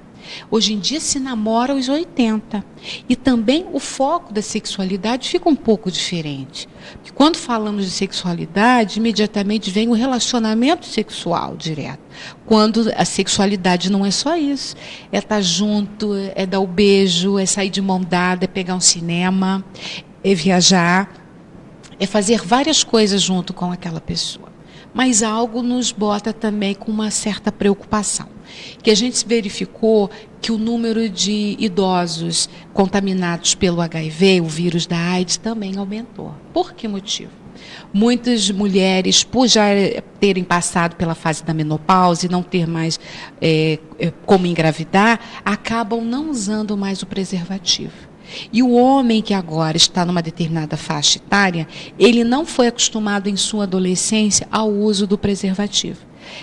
Hoje em dia se namora aos 80. E também o foco da sexualidade fica um pouco diferente. Porque quando falamos de sexualidade, imediatamente vem o relacionamento sexual direto. Quando a sexualidade não é só isso. É estar junto, é dar o beijo, é sair de mão dada, é pegar um cinema, é viajar. É fazer várias coisas junto com aquela pessoa. Mas algo nos bota também com uma certa preocupação. Que a gente verificou que o número de idosos contaminados pelo HIV, o vírus da AIDS, também aumentou. Por que motivo? Muitas mulheres, por já terem passado pela fase da menopausa e não ter mais como engravidar, acabam não usando mais o preservativo. E o homem que agora está numa determinada faixa etária, ele não foi acostumado em sua adolescência ao uso do preservativo.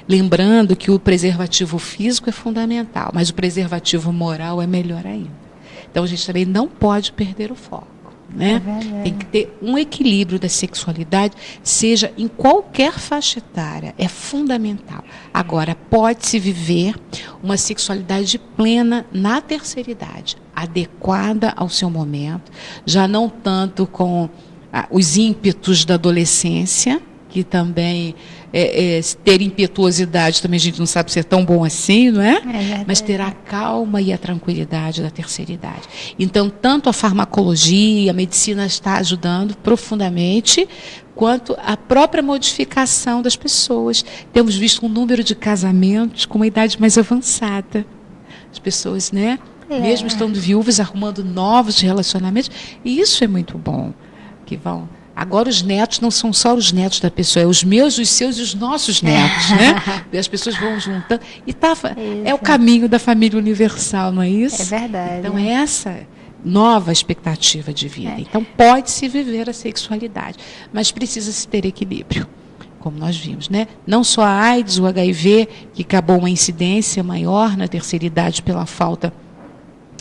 Lembrando que o preservativo físico é fundamental, mas o preservativo moral é melhor ainda. Então a gente também não pode perder o foco, né? Tem que ter um equilíbrio da sexualidade, seja em qualquer faixa etária, é fundamental. Agora, pode-se viver uma sexualidade plena na terceira idade, adequada ao seu momento, já não tanto com os ímpetos da adolescência, que também ter impetuosidade também a gente não sabe ser tão bom assim, não é? Mas ter a calma e a tranquilidade da terceira idade. Então, tanto a farmacologia, a medicina está ajudando profundamente, quanto a própria modificação das pessoas. Temos visto um número de casamentos com uma idade mais avançada. As pessoas, né? Mesmo estando viúvas, arrumando novos relacionamentos. E isso é muito bom. Que vão... Agora os netos não são só os netos da pessoa, é os meus, os seus e os nossos netos, né? E as pessoas vão juntando. E é o caminho da família universal, não é isso? É verdade. Então é essa nova expectativa de vida. Então pode-se viver a sexualidade, mas precisa-se ter equilíbrio, como nós vimos, né? Não só a AIDS, o HIV, que acabou uma incidência maior na terceira idade pela falta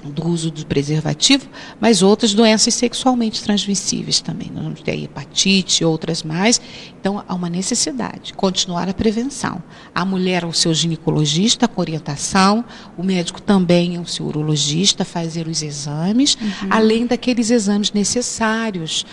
do uso do preservativo, mas outras doenças sexualmente transmissíveis também. Nós vamos ter a hepatite, outras mais. Então, há uma necessidade, continuar a prevenção. A mulher ao seu ginecologista com orientação, o médico também ao seu urologista, fazer os exames, além daqueles exames necessários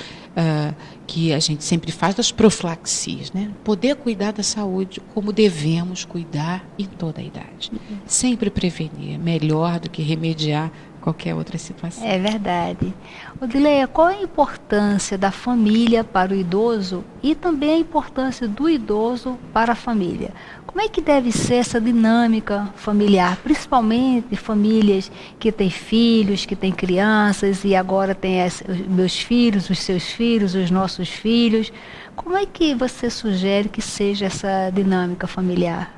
que a gente sempre faz, das profilaxias, né? Poder cuidar da saúde como devemos cuidar em toda a idade. Sempre prevenir, melhor do que remediar qualquer outra situação. É verdade. Odileia, qual a importância da família para o idoso e também a importância do idoso para a família? Como é que deve ser essa dinâmica familiar, principalmente famílias que têm filhos, que têm crianças e agora tem meus filhos, os seus filhos, os nossos filhos? Como é que você sugere que seja essa dinâmica familiar?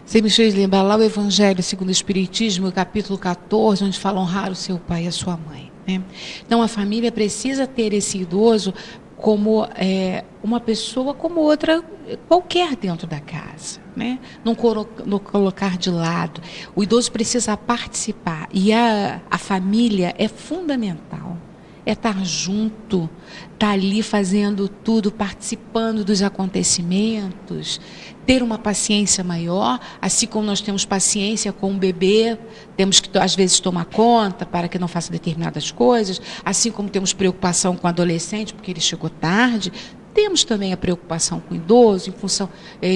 Você me fez lembrar lá o Evangelho segundo o Espiritismo, capítulo 14, onde fala honrar o seu pai e a sua mãe, né? Então a família precisa ter esse idoso como uma pessoa como outra qualquer dentro da casa, né? Não colocar de lado. O idoso precisa participar e a família é fundamental. É estar junto, estar ali fazendo tudo, participando dos acontecimentos, ter uma paciência maior, assim como nós temos paciência com o bebê, temos que às vezes tomar conta para que não faça determinadas coisas, assim como temos preocupação com o adolescente porque ele chegou tarde. Temos também a preocupação com o idoso, em função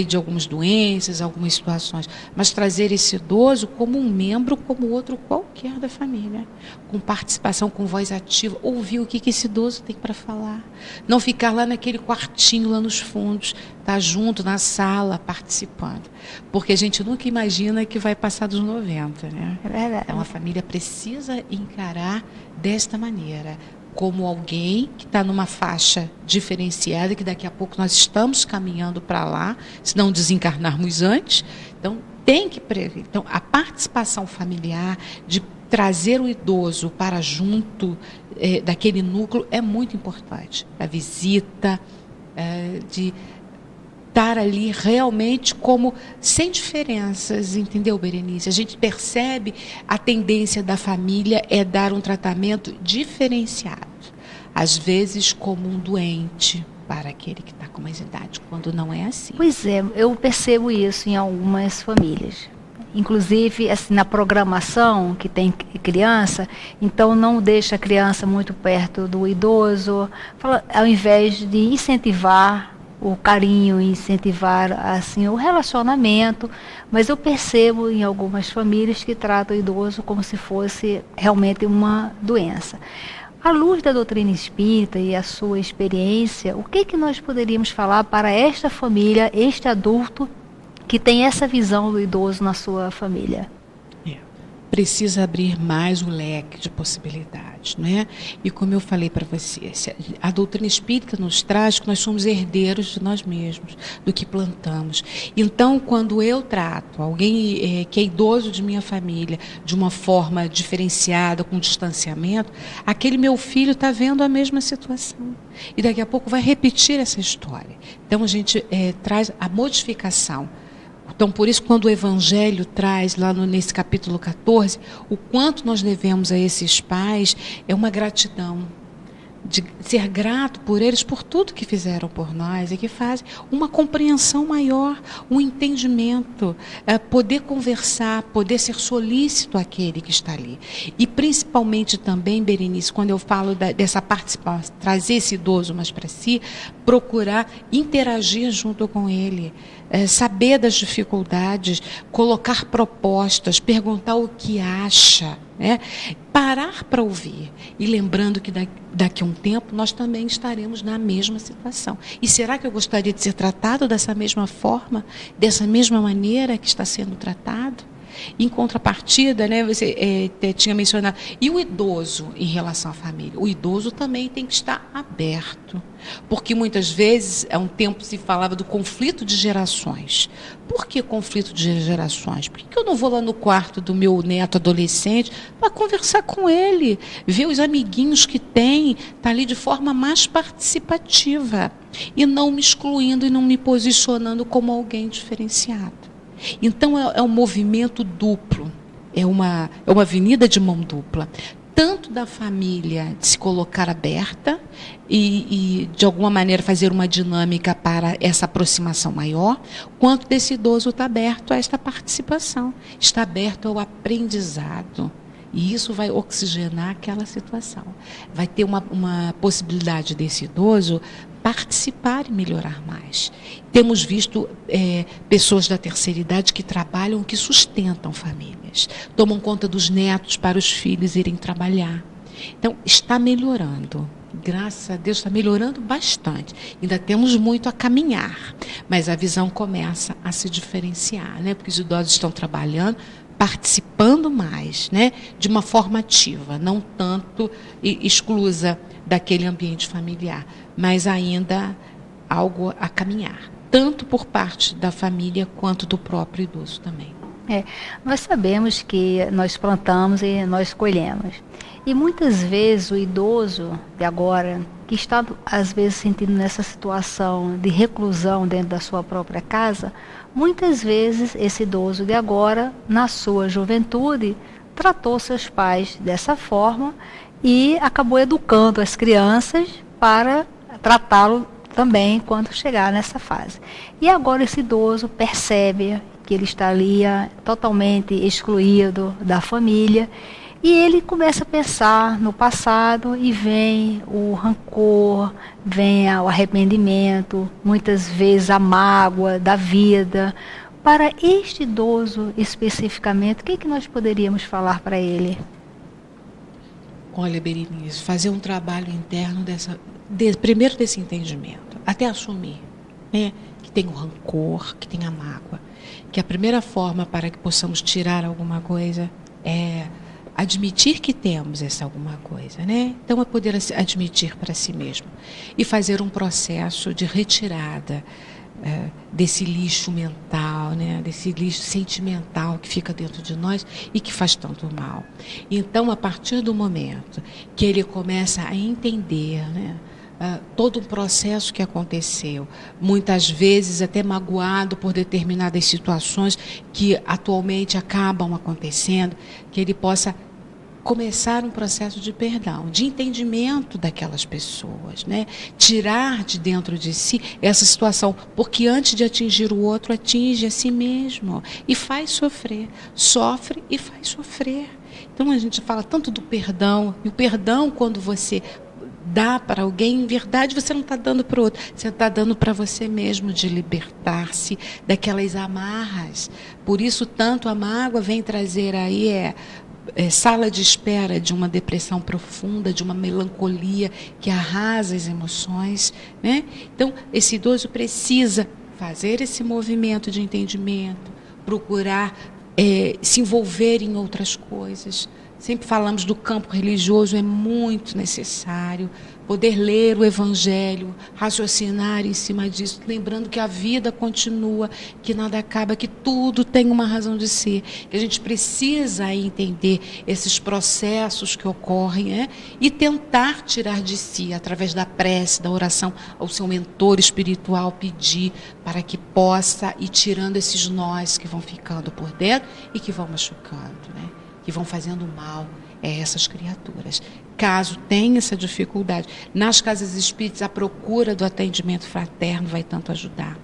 de algumas doenças, algumas situações, mas trazer esse idoso como um membro, como outro qualquer da família, com participação, com voz ativa, ouvir o que esse idoso tem para falar. Não ficar lá naquele quartinho, lá nos fundos, estar junto na sala, participando. Porque a gente nunca imagina que vai passar dos 90, né? É verdade. Então a família precisa encarar desta maneira, como alguém que está numa faixa diferenciada, que daqui a pouco nós estamos caminhando para lá, se não desencarnarmos antes. Então, tem que prever. Então, a participação familiar, de trazer o idoso para junto daquele núcleo, é muito importante. A visita, de estar ali realmente como sem diferenças, entendeu, Berenice? A gente percebe a tendência da família é dar um tratamento diferenciado, às vezes como um doente para aquele que está com mais idade, quando não é assim. Pois é, eu percebo isso em algumas famílias. Inclusive, assim, na programação que tem criança, então não deixa a criança muito perto do idoso, ao invés de incentivar o carinho, incentivar assim o relacionamento, mas eu percebo em algumas famílias que tratam o idoso como se fosse realmente uma doença. À luz da doutrina espírita e a sua experiência, o que nós poderíamos falar para esta família, este adulto que tem essa visão do idoso na sua família? Precisa abrir mais o leque de possibilidades, né? E como eu falei para você, a doutrina espírita nos traz que nós somos herdeiros de nós mesmos, do que plantamos. Então, quando eu trato alguém que é idoso de minha família de uma forma diferenciada, com distanciamento, aquele meu filho está vendo a mesma situação. E daqui a pouco vai repetir essa história. Então, a gente traz a modificação. Então, por isso, quando o Evangelho traz, lá nesse capítulo 14, o quanto nós devemos a esses pais, é uma gratidão, de ser grato por eles, por tudo que fizeram por nós e que fazem, uma compreensão maior, um entendimento, poder conversar, poder ser solícito àquele que está ali. E principalmente também, Berenice, quando eu falo dessa participação, trazer esse idoso mais para si, procurar interagir junto com ele, saber das dificuldades, colocar propostas, perguntar o que acha, né? Parar para ouvir. E lembrando que daqui a um tempo nós também estaremos na mesma situação. E será que eu gostaria de ser tratado dessa mesma forma, dessa mesma maneira que está sendo tratado? Em contrapartida, né, você tinha mencionado, e o idoso em relação à família? O idoso também tem que estar aberto, porque muitas vezes, há um tempo se falava do conflito de gerações. Por que conflito de gerações? Por que eu não vou lá no quarto do meu neto adolescente para conversar com ele, ver os amiguinhos que tem, tá ali de forma mais participativa, e não me excluindo e não me posicionando como alguém diferenciado? Então, é um movimento duplo, é uma avenida de mão dupla, tanto da família de se colocar aberta e de alguma maneira fazer uma dinâmica para essa aproximação maior, quanto desse idoso estar aberto a esta participação, está aberto ao aprendizado. E isso vai oxigenar aquela situação. Vai ter uma possibilidade desse idoso participar e melhorar mais. Temos visto pessoas da terceira idade que trabalham, que sustentam famílias, tomam conta dos netos para os filhos irem trabalhar. Então, está melhorando. Graças a Deus, está melhorando bastante. Ainda temos muito a caminhar, mas a visão começa a se diferenciar, né? Porque os idosos estão trabalhando, participando mais, né? De uma forma ativa, não tanto exclusa daquele ambiente familiar, mas ainda algo a caminhar, tanto por parte da família quanto do próprio idoso também. Nós sabemos que nós plantamos e nós colhemos. E muitas vezes o idoso de agora, que está às vezes sentindo nessa situação de reclusão dentro da sua própria casa, muitas vezes esse idoso de agora, na sua juventude, tratou seus pais dessa forma e acabou educando as crianças para tratá-lo também quando chegar nessa fase. E agora esse idoso percebe que ele está ali totalmente excluído da família. E ele começa a pensar no passado e vem o rancor, vem o arrependimento, muitas vezes a mágoa da vida. Para este idoso especificamente, o que nós poderíamos falar para ele? Olha, Berenice, fazer um trabalho interno primeiro desse entendimento, até assumir, né, que tem o rancor, que tem a mágoa, que a primeira forma para que possamos tirar alguma coisa é admitir que temos essa alguma coisa, né? Então é poder admitir para si mesmo e fazer um processo de retirada desse lixo mental, né? Desse lixo sentimental que fica dentro de nós e que faz tanto mal. Então, a partir do momento que ele começa a entender, né, todo um processo que aconteceu, muitas vezes até magoado por determinadas situações que atualmente acabam acontecendo, que ele possa começar um processo de perdão, de entendimento daquelas pessoas, né? Tirar de dentro de si essa situação, porque antes de atingir o outro, atinge a si mesmo e faz sofrer, sofre e faz sofrer. Então a gente fala tanto do perdão, e o perdão quando você dá para alguém, em verdade você não está dando para o outro, você está dando para você mesmo, de libertar-se daquelas amarras. Por isso tanto a mágoa vem trazer aí sala de espera de uma depressão profunda, de uma melancolia que arrasa as emoções, né? Então, esse idoso precisa fazer esse movimento de entendimento, procurar se envolver em outras coisas. Sempre falamos do campo religioso, é muito necessário poder ler o Evangelho, raciocinar em cima disso, lembrando que a vida continua, que nada acaba, que tudo tem uma razão de ser, que a gente precisa entender esses processos que ocorrem, né? E tentar tirar de si, através da prece, da oração, ao seu mentor espiritual, pedir para que possa ir tirando esses nós que vão ficando por dentro e que vão machucando, né? Que vão fazendo mal a essas criaturas. Caso tenha essa dificuldade, nas casas espíritas a procura do atendimento fraterno vai tanto ajudar.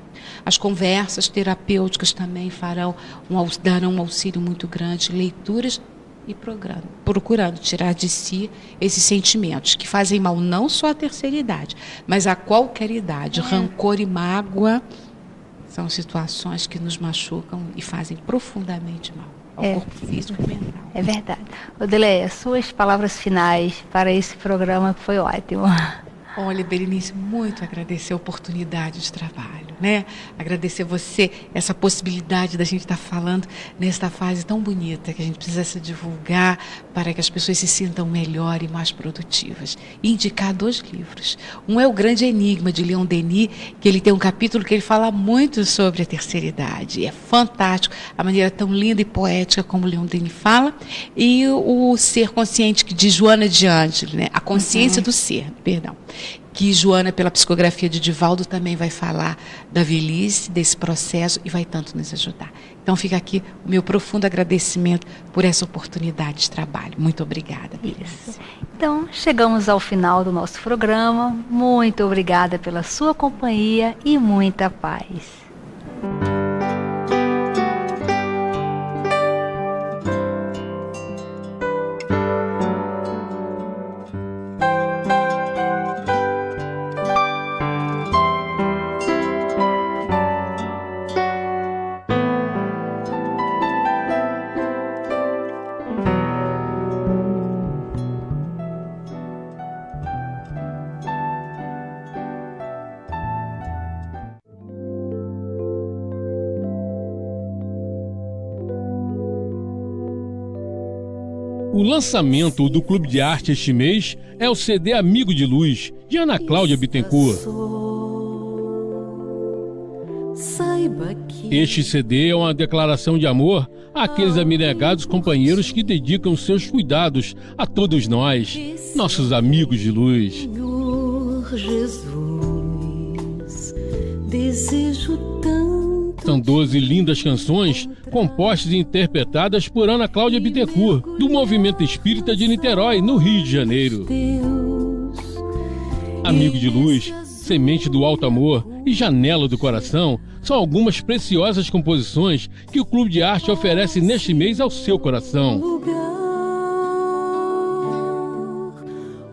As conversas terapêuticas também darão um auxílio muito grande, leituras e procurando tirar de si esses sentimentos que fazem mal não só à terceira idade, mas a qualquer idade. Rancor e mágoa são situações que nos machucam e fazem profundamente mal ao corpo físico e mental. É verdade. Odeleia, suas palavras finais para esse programa foi ótimo. Olha, Berenice, muito agradecer a oportunidade de trabalho, né? Agradecer você, essa possibilidade da gente estar falando nesta fase tão bonita que a gente precisa se divulgar para que as pessoas se sintam melhor e mais produtivas. E indicar 2 livros. Um é O Grande Enigma, de Leon Denis, que ele tem um capítulo que ele fala muito sobre a terceira idade. É fantástico, a maneira tão linda e poética como Leon Denis fala. E o Ser Consciente, de Joana de Ângelo, né? A Consciência do Ser, perdão. Que Joana, pela psicografia de Divaldo, também vai falar da velhice, desse processo, e vai tanto nos ajudar. Então fica aqui o meu profundo agradecimento por essa oportunidade de trabalho. Muito obrigada, Berenice. Então, chegamos ao final do nosso programa. Muito obrigada pela sua companhia e muita paz. O lançamento do Clube de Arte este mês é o CD Amigo de Luz, de Ana Cláudia Bittencourt. Este CD é uma declaração de amor àqueles abnegados companheiros que dedicam seus cuidados a todos nós, nossos amigos de luz. Senhor Jesus, desejo tanto. São 12 lindas canções compostas e interpretadas por Ana Cláudia Bittencourt, do Movimento Espírita de Niterói, no Rio de Janeiro. Amigo de Luz, Semente do Alto Amor e Janela do Coração são algumas preciosas composições que o Clube de Arte oferece neste mês ao seu coração.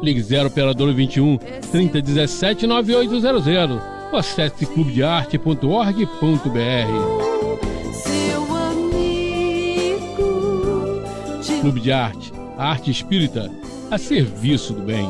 Ligue 0 operadora 21 3017 9800 ou acesse clubedearte.org.br. Clube de Arte, a arte espírita a serviço do bem.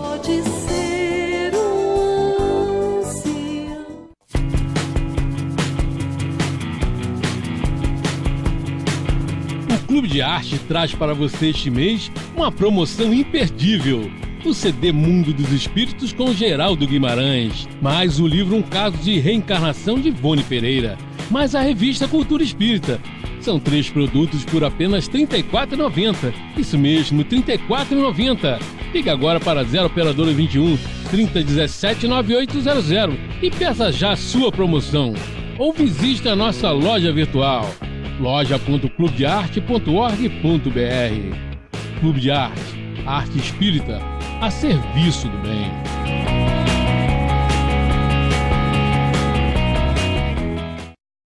O Clube de Arte traz para você este mês uma promoção imperdível. O CD Mundo dos Espíritos com Geraldo Guimarães, mais o livro Um Caso de Reencarnação de Ivone Pereira, mais a revista Cultura Espírita. São 3 produtos por apenas R$ 34,90. Isso mesmo, R$ 34,90. Liga agora para 0 operadora 21 3017 9800 e peça já a sua promoção. Ou visite a nossa loja virtual, loja.clubedearte.org.br. Clube de Arte, arte espírita a serviço do bem.